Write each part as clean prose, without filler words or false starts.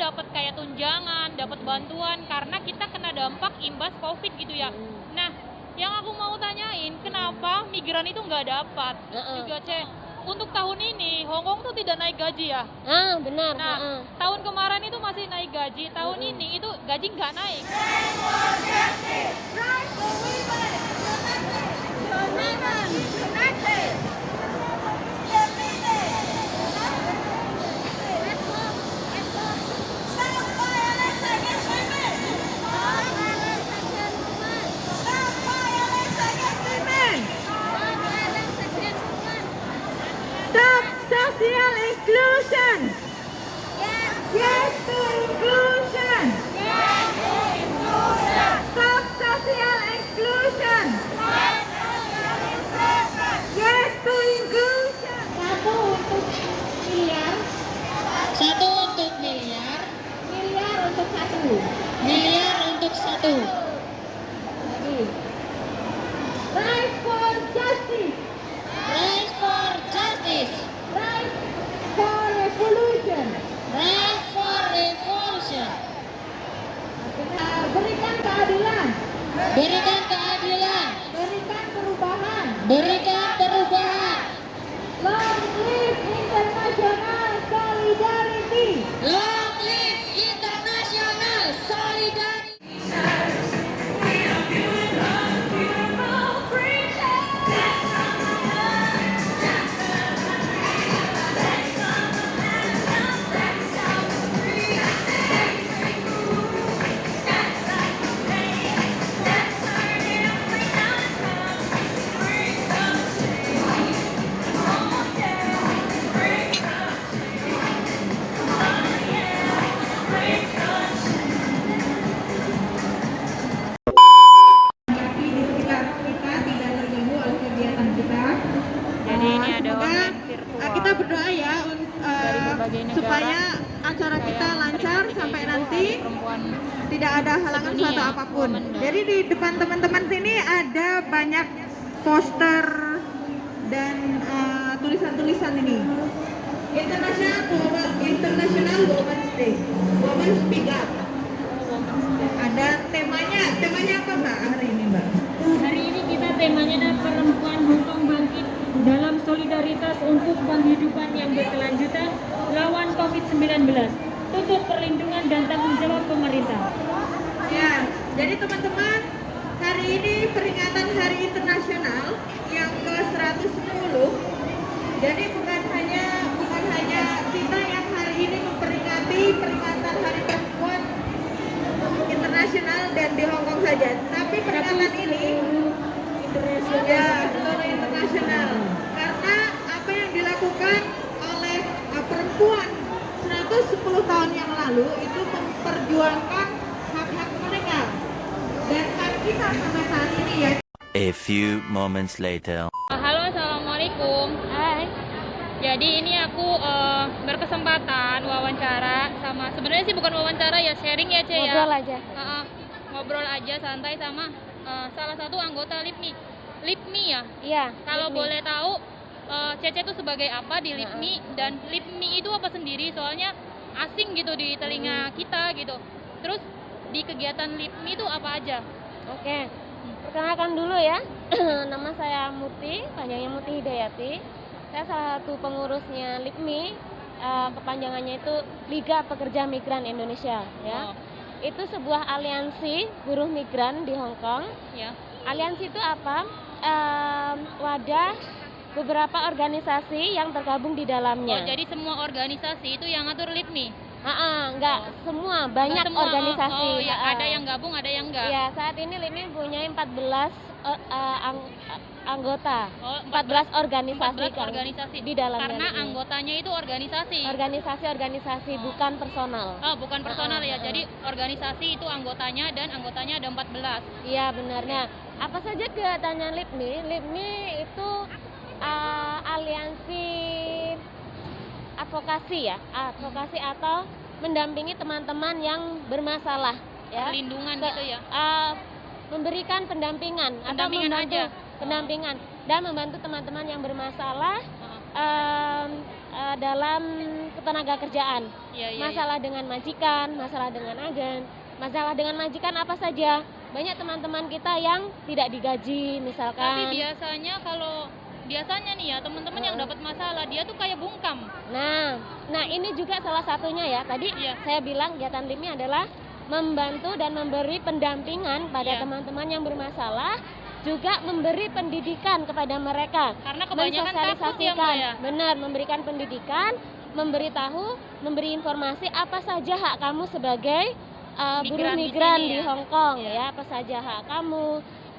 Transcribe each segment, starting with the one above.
dapat kayak tunjangan, dapat bantuan karena kita kena dampak imbas Covid gitu ya. Nah, yang aku mau tanyain, kenapa migran itu nggak dapat? Juga untuk tahun ini Hong Kong tuh tidak naik gaji ya. Benar. Nah, tahun kemarin itu masih naik gaji, tahun ini itu gaji nggak naik. Stop social inclusion. Yes to inclusion. Stop social exclusion. Yes to inclusion. Satu untuk miliar. Miliar untuk satu. Miliar untuk satu. Lagi. Rise for justice. Rise for justice. Rise for revolution. Rise for revolution. Berikan keadilan. Berikan keadilan. Berikan perubahan. Berikan perubahan. Long live international solidarity. Long live international solidarity. Di sekitar kita tidak terganggu oleh kegiatan kita. Jadi ini ada Semoga online virtual kita berdoa ya dari berbagai negara, supaya acara kita kayak lancar memperingati sampai kayak gitu, nanti Hari Perempuan tidak ada halangan sedunia, suatu apapun. Women Day. Jadi di depan teman-teman sini ada banyak poster dan tulisan-tulisan ini. International Women's Day. Women Speak Up. Ada temanya apa Mbak hari ini Mbak? Hari ini kita temanya adalah perempuan Hong Kong bangkit dalam solidaritas untuk penghidupan yang berkelanjutan lawan COVID-19. Tuntut perlindungan dan tanggung jawab pemerintah. Ya, jadi teman-teman, hari ini peringatan Hari Internasional yang ke-110. Jadi bukan hanya kita yang hari ini memperingati peringatan Hari Perempuan Internasional dan di Hong Kong saja, tapi peringatan ini seluruh internasional. Karena apa yang dilakukan oleh perempuan 110 tahun yang lalu itu memperjuangkan hak-hak mereka dan hak kita sampai saat ini ya. A few moments later. Halo, assalamualaikum. Hai. Jadi ini aku berkesempatan wawancara sama, sebenarnya sih bukan wawancara ya, sharing ya ya. Ngobrol aja. Ngobrol aja santai sama salah satu anggota LIPMI ya. Iya. Kalau Lipmi. boleh tahu Cece itu sebagai apa di LIPMI dan LIPMI itu apa sendiri, soalnya asing gitu di telinga kita gitu. Terus di kegiatan LIPMI itu apa aja? Oke. Perkenalkan dulu ya. Nama saya Muti, panjangnya Muti Hidayati. Saya salah satu pengurusnya LIPMI. Kepanjangannya itu Liga Pekerja Migran Indonesia ya. Oh, Itu sebuah aliansi buruh migran di Hong Kong. ya. Aliansi itu apa? Wadah beberapa organisasi yang tergabung di Oh, dalamnya. jadi semua organisasi itu yang ngatur LIPMI? Enggak semua, banyak Nggak semua, organisasi. Oh, ya, ada yang gabung, ada yang enggak. Ya, saat ini LIPMI punya 14 anggota. Oh, 14 organisasi 14 organisasi di dalamnya. karena LIPMI. anggotanya itu organisasi. Organisasi bukan personal. Oh, bukan personal ya. Jadi organisasi itu anggotanya dan anggotanya ada 14. Iya, benarnya. Apa saja kegiatannya LIPMI? LIPMI itu aliansi advokasi ya, advokasi atau mendampingi teman-teman yang bermasalah ya. Perlindungan gitu ya. Memberikan pendampingan atau Pendampingan membantu aja. pendampingan dan membantu teman-teman yang bermasalah dalam ketenaga kerjaan. Iya, iya, Masalah dengan majikan, masalah dengan agen, masalah dengan majikan apa saja. Banyak teman-teman kita yang tidak digaji Tapi misalkan. biasanya nih ya teman-teman yang dapat masalah dia tuh kayak bungkam. Nah ini juga salah satunya ya. Tadi Iya. saya bilang kegiatan LIPMI adalah membantu dan memberi pendampingan pada Iya. teman-teman yang bermasalah, juga memberi pendidikan kepada mereka. Karena kebanyakan takut ya, Mbak ya. Benar, memberikan pendidikan, memberitahu, memberi informasi apa saja hak kamu sebagai buruh Migran di migran sini di ya. Hong Kong Iya. ya, apa saja hak kamu,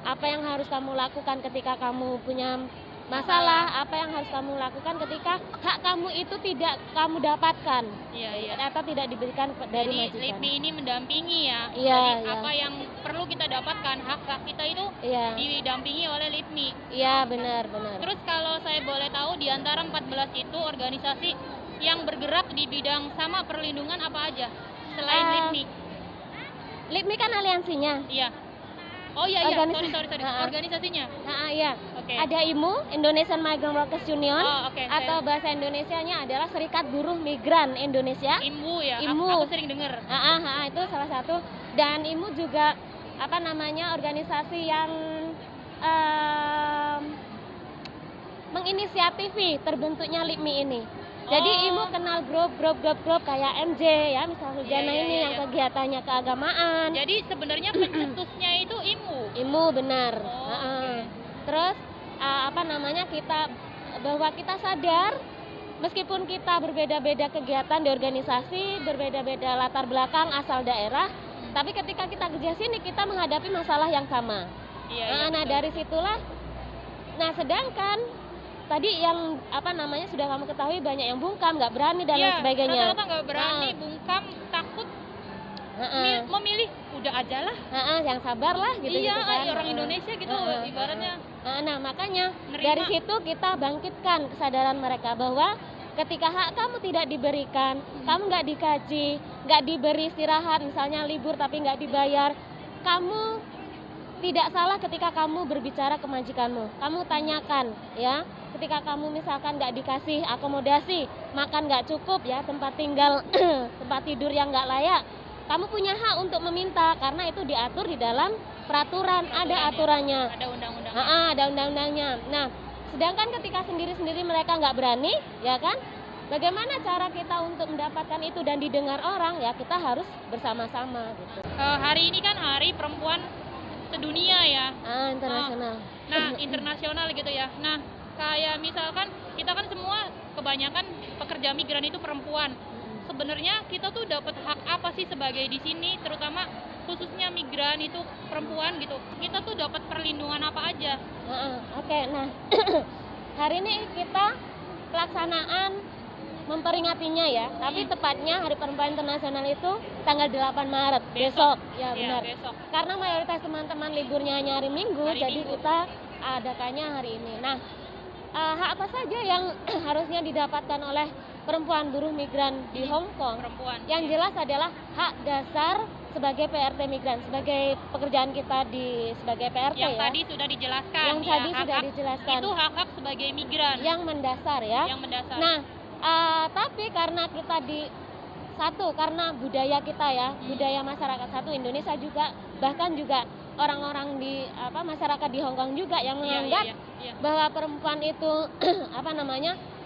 apa yang harus kamu lakukan ketika kamu punya masalah, apa yang harus kamu lakukan ketika hak kamu itu tidak kamu dapatkan Iya, iya. atau tidak diberikan dari Jadi majikan. LIPMI ini mendampingi ya. Iya, Jadi iya. apa yang perlu kita dapatkan, hak kita itu Iya, didampingi oleh LIPMI. iya benar. Terus kalau saya boleh tahu di antara 14 itu organisasi yang bergerak di bidang sama perlindungan apa aja selain LIPMI? LIPMI kan aliansinya. Iya. Oh iya iya, Organisasi. sorry. Ha-ha. Organisasinya. Iya. Oke. Ada IMU, Indonesian Migrant Workers Union, Oh, oke. atau bahasa Indonesianya adalah Serikat Buruh Migran Indonesia. IMU ya. IMU. Aku sering dengar. Itu salah satu. Dan IMU juga organisasi yang menginisiatifi terbentuknya LIPMI ini. Jadi Oh. IMU kenal grup kayak MJ ya, misalnya Hujana Iya, ini iya, yang iya. kegiatannya keagamaan. Jadi sebenarnya pencetusnya itu IMU. IMU benar. Oh, Heeh. oke. Terus bahwa kita sadar meskipun kita berbeda-beda kegiatan di organisasi, berbeda-beda latar belakang asal daerah, tapi ketika kita kerja sini kita menghadapi masalah yang sama. Iya, iya. Nah, betul. dari situlah. Nah, sedangkan tadi yang sudah kamu ketahui banyak yang bungkam, nggak berani dan lain Iya, sebagainya. rata-rata nggak berani, Nah. bungkam, takut, Heeh. memilih udah aja lah. Yang sabar lah gitu Iya, kan. orang Indonesia gitu ibaratnya. Nah, makanya Nerima. dari situ kita bangkitkan kesadaran mereka bahwa ketika hak kamu tidak diberikan, kamu nggak dikaji, nggak diberi istirahat, misalnya libur tapi nggak dibayar, kamu tidak salah ketika kamu berbicara ke majikanmu. Kamu tanyakan ya, ketika kamu misalkan nggak dikasih akomodasi, makan nggak cukup ya, tempat tinggal, tempat tidur yang nggak layak, kamu punya hak untuk meminta karena itu diatur di dalam peraturan, ada aturannya. Ada undang-undang. Ada undang-undangnya. Nah, sedangkan ketika sendiri-sendiri mereka nggak berani, ya kan? Bagaimana cara kita untuk mendapatkan itu dan didengar orang? Ya kita harus bersama-sama gitu. Hari ini kan Hari Perempuan Sedunia ya. Internasional. Nah, internasional gitu ya. Nah, kayak misalkan kita kan semua kebanyakan pekerja migran itu perempuan. Sebenarnya kita tuh dapat hak apa sih sebagai di sini, terutama khususnya migran itu perempuan gitu. Kita tuh dapat perlindungan apa aja? Oke, nah hari ini kita pelaksanaan memperingatinya ya, tapi tepatnya Hari Perempuan Internasional itu tanggal 8 Maret besok. Ya Iya, benar. besok. Karena mayoritas teman-teman liburnya hanya hari Minggu, Hari jadi Minggu. kita adakannya hari ini. Nah, hak apa saja yang harusnya didapatkan oleh perempuan buruh migran di Hong Kong? Perempuan. Yang jelas adalah hak dasar sebagai PRT migran, sebagai pekerjaan kita sebagai PRT Yang ya. tadi sudah dijelaskan. Yang ya, tadi sudah hak-hak dijelaskan. Itu hak-hak sebagai migran. Yang mendasar ya. Yang mendasar. Nah, tapi karena kita karena budaya kita ya, budaya masyarakat satu Indonesia juga, bahkan juga orang-orang di masyarakat di Hong Kong juga yang menganggap Iya. bahwa perempuan itu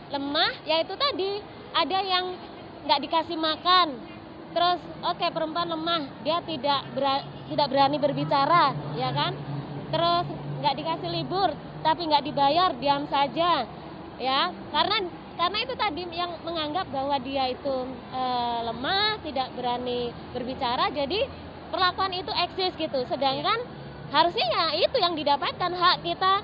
lemah, yaitu tadi ada yang nggak dikasih makan, terus perempuan lemah, dia tidak berani berbicara, ya kan? Terus nggak dikasih libur, tapi nggak dibayar, diam saja, ya, karena itu tadi yang menganggap bahwa dia itu lemah, tidak berani berbicara, jadi perlakuan itu eksis gitu. Sedangkan harusnya ya itu yang didapatkan hak kita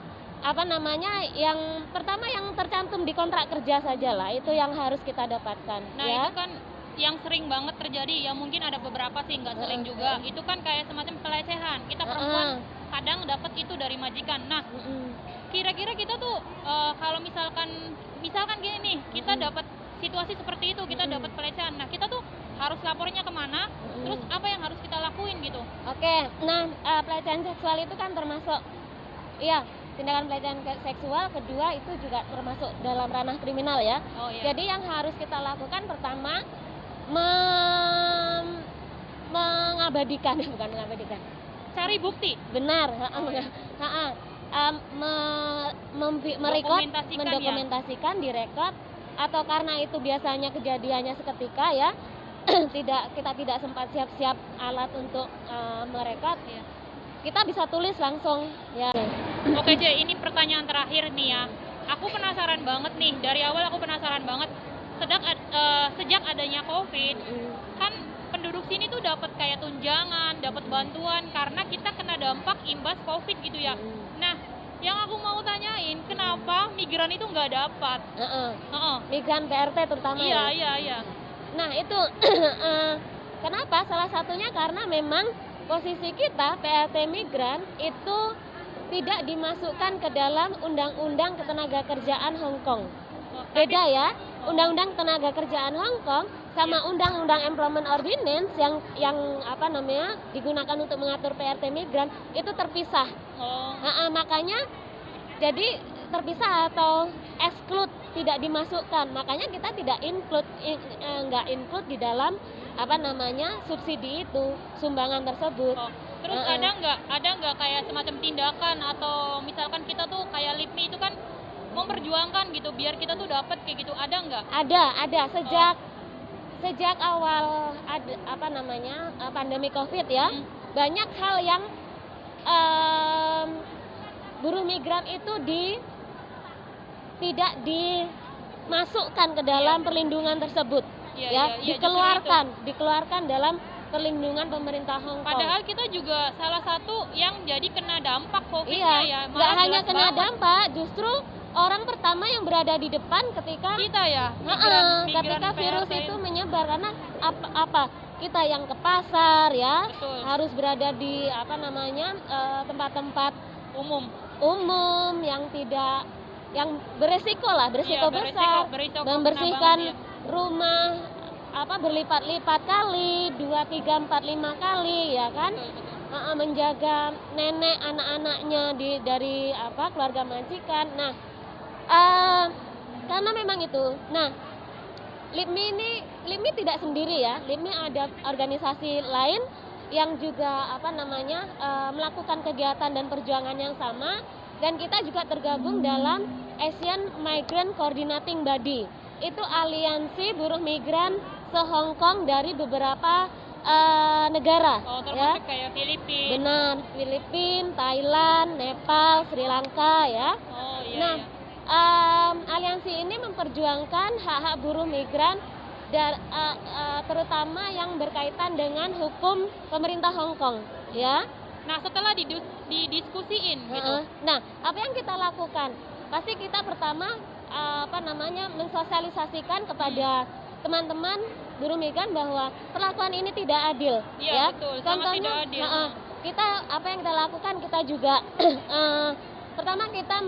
yang pertama yang tercantum di kontrak kerja saja lah, itu yang harus kita dapatkan. Nah, ya. itu kan yang sering banget terjadi, ya mungkin ada beberapa sih nggak sering juga. Itu kan kayak semacam pelecehan. Kita perempuan kadang dapat itu dari majikan. Nah, kira-kira kita tuh kalau misalkan gini nih, kita dapat situasi seperti itu, kita dapat pelecehan. Nah, kita tuh harus lapornya kemana? Terus apa yang harus kita lakuin gitu? Oke, nah pelecehan seksual itu kan termasuk tindakan pelecehan seksual, kedua itu juga termasuk dalam ranah kriminal ya. Oh iya. Jadi yang harus kita lakukan pertama mengabadikan bukan mengabadikan. Cari bukti. Benar, merekod, Dokumentasikan, mendokumentasikan, direkod, atau karena itu biasanya kejadiannya seketika ya, kita tidak sempat siap-siap alat untuk merekod, Iya. kita bisa tulis langsung ya. Oke Je, ini pertanyaan terakhir nih ya. Aku penasaran banget nih, dari awal aku penasaran banget. Sejak adanya COVID, kan penduduk sini tuh dapat kayak tunjangan, dapat bantuan karena kita kena dampak imbas COVID gitu ya. Nah, yang aku mau tanyain, kenapa migran itu nggak dapat? Migran PRT terutama ya. Iya. Nah itu kenapa? Salah satunya karena memang posisi kita PRT migran itu tidak dimasukkan ke dalam Undang-Undang Ketenagakerjaan Hong Kong. Beda ya, Undang-Undang Ketenagakerjaan Hong Kong sama Undang-Undang Employment Ordinance yang digunakan untuk mengatur PRT migran itu terpisah. Makanya jadi terpisah atau exclude, tidak dimasukkan. Makanya kita tidak nggak include di dalam subsidi itu, sumbangan tersebut. Terus ada nggak kayak semacam tindakan atau misalkan kita tuh kayak LIPMI itu kan memperjuangkan gitu biar kita tuh dapat kayak gitu, ada nggak? Ada sejak awal pandemi COVID ya. Banyak hal yang buruh migran itu tidak dimasukkan ke dalam perlindungan tersebut. Dikeluarkan dalam perlindungan pemerintah Hong Kong. Padahal kita juga salah satu yang jadi kena dampak COVID-nya ya. Nggak hanya kena dampak, justru orang pertama yang berada di depan ketika kita ya, ketika virus itu menyebar. Karena kita yang ke pasar ya. Betul. Harus berada di tempat-tempat umum yang beresiko besar, membersihkan rumah berlipat-lipat kali, 2, 3, 4, 5 kali ya kan. Menjaga nenek anak-anaknya dari keluarga majikan. Nah, karena memang itu. Nah, LIPMI tidak sendiri ya. LIPMI ada organisasi lain yang juga melakukan kegiatan dan perjuangan yang sama, dan kita juga tergabung dalam Asian Migrant Coordinating Body. Itu aliansi buruh migran se-Hong Kong dari beberapa negara. Termasuk kayak Filipina. Benar, Filipina, Thailand, Nepal, Sri Lanka ya. Aliansi ini memperjuangkan hak-hak buruh migran dan terutama yang berkaitan dengan hukum pemerintah Hong Kong ya. Nah, setelah didiskusiin gitu. Nah, apa yang kita lakukan? Pasti kita pertama mensosialisasikan kepada teman-teman buruh migran bahwa perlakuan ini tidak adil. Iya, betul. Sangat tidak adil. Kita apa yang kita lakukan, kita juga pertama kita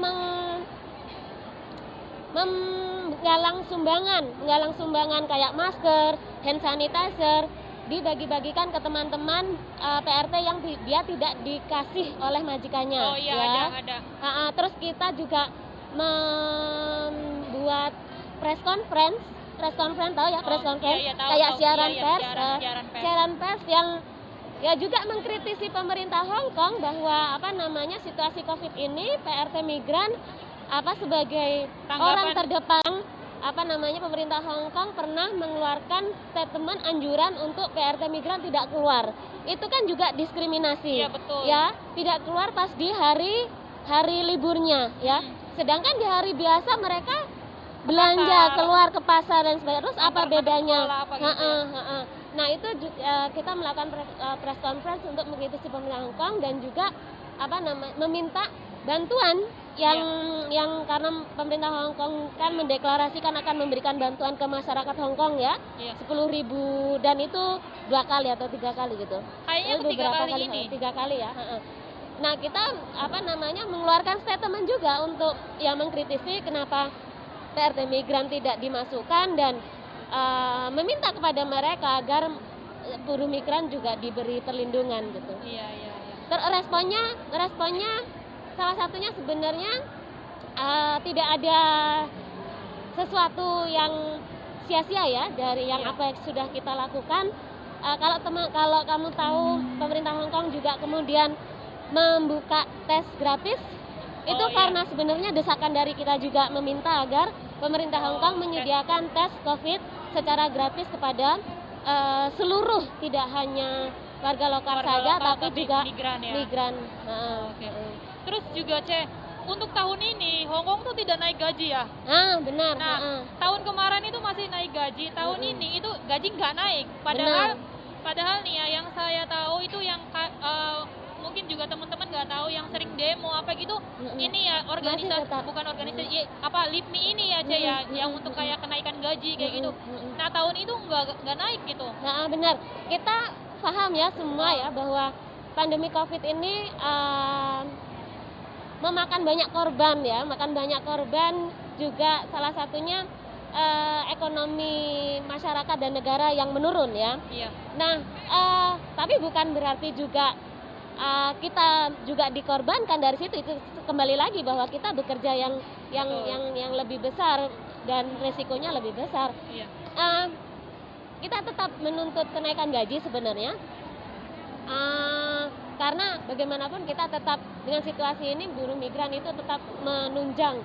menggalang sumbangan kayak masker, hand sanitizer, dibagi-bagikan ke teman-teman PRT yang dia tidak dikasih oleh majikannya. Oh iya, ada. Terus kita juga membuat press conference tahu ya, press conference kayak siaran pers yang ya juga mengkritisi pemerintah Hong Kong bahwa situasi Covid ini PRT migran sebagai orang terdepan pemerintah Hong Kong pernah mengeluarkan statement anjuran untuk PRT migran tidak keluar. Itu kan juga diskriminasi. Iya, betul. Ya, tidak keluar pas di hari liburnya ya. Sedangkan di hari biasa mereka belanja, keluar ke pasar dan sebagainya. Terus apa bedanya? Nah, itu juga, kita melakukan press conference untuk mengkritisi pemerintah Hong Kong dan juga meminta bantuan yang karena pemerintah Hong Kong kan mendeklarasikan akan memberikan bantuan ke masyarakat Hong Kong ya, 10.000 dan itu 2 kali atau 3 kali gitu. Kayaknya beberapa kali ini. 3 kali ya. Nah, kita mengeluarkan statement juga untuk mengkritisi kenapa PRT migran tidak dimasukkan dan meminta kepada mereka agar buruh migran juga diberi perlindungan gitu. Iya. Responnya salah satunya sebenarnya tidak ada sesuatu yang sia-sia ya dari yang apa yang sudah kita lakukan. Kalau kamu tahu pemerintah Hong Kong juga kemudian membuka tes gratis, itu karena sebenarnya desakan dari kita juga meminta agar pemerintah Hong Kong menyediakan tes COVID secara gratis kepada seluruh, tidak hanya warga lokal saja, tapi juga migran. Terus juga untuk tahun ini Hong Kong tuh tidak naik gaji ya? Benar. Tahun kemarin itu masih naik gaji, tahun ini itu gaji nggak naik. Padahal nih ya, yang saya tahu itu yang mungkin juga teman-teman nggak tahu yang sering demo apa gitu, ini ya organisasi, bukan organisasi LIPMI ini ya ya, yang untuk kayak kenaikan gaji kayak gitu. Nah tahun itu nggak naik gitu. Nah benar, kita paham ya semua ya bahwa pandemi COVID ini memakan banyak korban juga, salah satunya ekonomi masyarakat dan negara yang menurun ya. Nah tapi bukan berarti juga kita juga dikorbankan dari situ. Itu kembali lagi bahwa kita bekerja yang lebih besar dan resikonya lebih besar. Kita tetap menuntut kenaikan gaji sebenarnya, karena bagaimanapun kita tetap dengan situasi ini, buruh migran itu tetap menunjang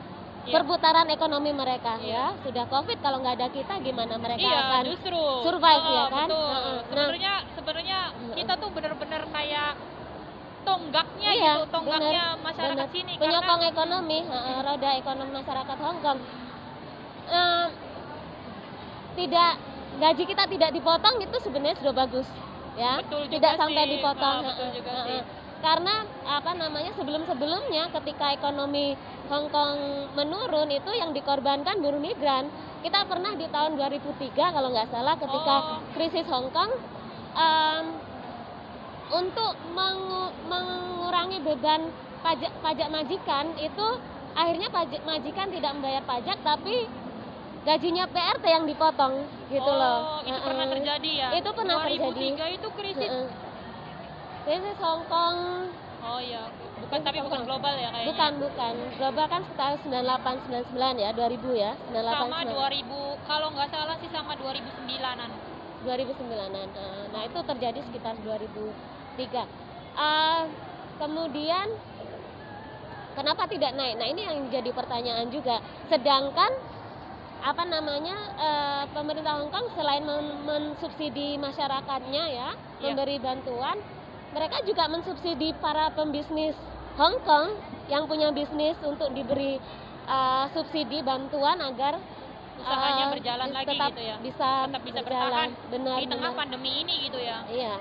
perputaran ekonomi mereka ya. Sudah COVID, kalau nggak ada kita gimana mereka akan justru survive ya kan. Sebenarnya kita tuh benar-benar kayak tonggaknya gitu, tonggaknya masyarakat sini, penyokong ekonomi, roda ekonomi masyarakat Hong Kong. Gaji kita tidak dipotong itu sebenarnya sudah bagus ya. Tidak sampai dipotong. Karena sebelum-sebelumnya ketika ekonomi Hong Kong menurun, itu yang dikorbankan buruh migran. Kita pernah di tahun 2003 kalau nggak salah, ketika krisis Hong Kong, untuk mengurangi beban pajak majikan, itu akhirnya majikan tidak membayar pajak, tapi gajinya PRT yang dipotong gitu loh. Itu pernah terjadi ya? Itu pernah 2003 terjadi. Itu krisis Hong Kong. Bukan global ya kayaknya. Bukan. Global kan sekitar 98 99 ya, 2000 ya. 98 sama 2000, kalau nggak salah sih sama 2009-an. 2009-an. Nah, itu terjadi sekitar 2003. Kemudian kenapa tidak naik? Nah, ini yang jadi pertanyaan juga. Sedangkan pemerintah Hong Kong selain mensubsidi masyarakatnya ya, memberi bantuan, mereka juga mensubsidi para pembisnis Hong Kong yang punya bisnis untuk diberi subsidi bantuan agar usahanya berjalan lagi tetap gitu ya. Tetap bisa bertahan di tengah pandemi ini gitu ya. Iya.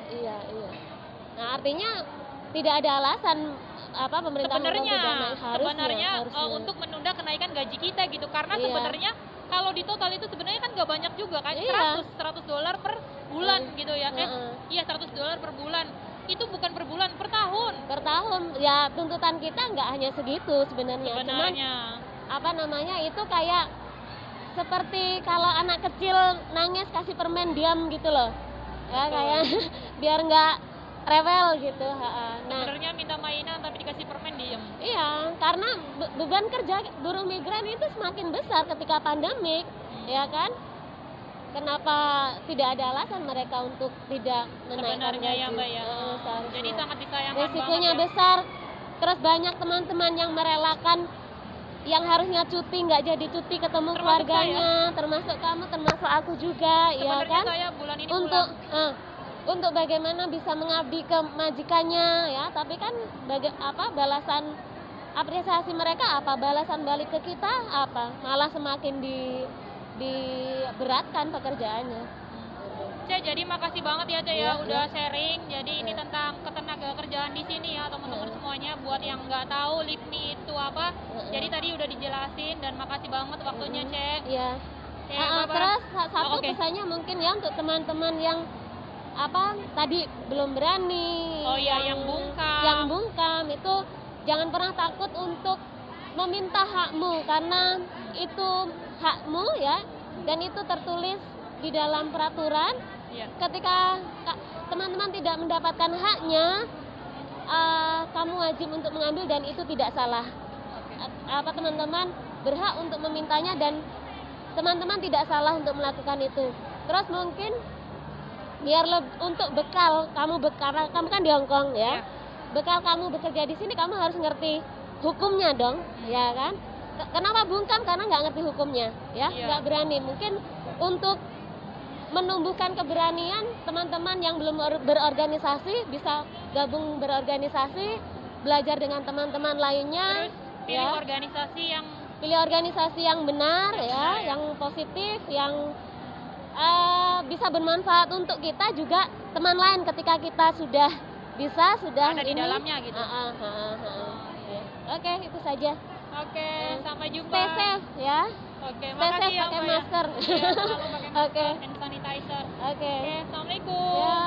Nah, artinya tidak ada alasan pemerintah Hong Kong tidak naik, harusnya untuk menunda kenaikan gaji kita gitu, karena sebenarnya kalau di total itu sebenarnya kan nggak banyak juga kan, $100 per bulan gitu ya. $100 per bulan. Itu bukan per bulan, per tahun. Per tahun. Ya, tuntutan kita nggak hanya segitu sebenarnya. Cuman itu kayak seperti kalau anak kecil nangis kasih permen diam gitu loh. Ya, kayak biar nggak rewel gitu. Sebenarnya minta mainan tapi dikasih permen diem. Iya, karena beban kerja buruh migran itu semakin besar ketika pandemik, ya kan? Kenapa tidak ada alasan mereka untuk tidak menaikkan gaji? Sebenarnya ya Mbak ya. Jadi sangat disayangkan. Risikonya besar. Terus banyak teman-teman yang merelakan, yang harusnya cuti nggak jadi cuti, ketemu keluarganya, termasuk kamu, termasuk aku juga, ya kan? Saya bulan ini untuk bagaimana bisa mengabdi ke majikannya ya, tapi kan balasan apresiasi mereka apa, balasan balik ke kita apa, malah semakin diberatkan pekerjaannya. Jadi makasih banget ya ya udah sharing. Jadi ini tentang ketenaga kerjaan di sini ya teman-teman semuanya. Buat yang nggak tahu LIPMI itu apa, jadi tadi udah dijelasin, dan makasih banget waktunya Iya. Terus satu pesannya mungkin ya untuk teman-teman yang tadi belum berani, yang bungkam itu jangan pernah takut untuk meminta hakmu, karena itu hakmu ya, dan itu tertulis di dalam peraturan. Ketika teman-teman tidak mendapatkan haknya, kamu wajib untuk mengambil dan itu tidak salah. Teman-teman berhak untuk memintanya dan teman-teman tidak salah untuk melakukan itu. Terus mungkin biar untuk bekal kamu kamu kan di Hong Kong ya. Bekal kamu bekerja di sini kamu harus ngerti hukumnya dong, ya kan? Kenapa bungkam? Karena nggak ngerti hukumnya, ya, nggak berani. Mungkin untuk menumbuhkan keberanian teman-teman yang belum berorganisasi bisa gabung berorganisasi, belajar dengan teman-teman lainnya. Terus pilih organisasi yang benar ya, yang positif, yang bisa bermanfaat untuk kita juga teman lain ketika kita sudah ada di dalamnya gitu. Oke, itu saja. Oke, sampai jumpa. Stay safe ya. Oke, Stay makasih safe, ya, pakai Mbak, ya. masker. Iya, selalu pakai masker Oke. hand sanitizer. Oke. Oke, assalamualaikum. Ya,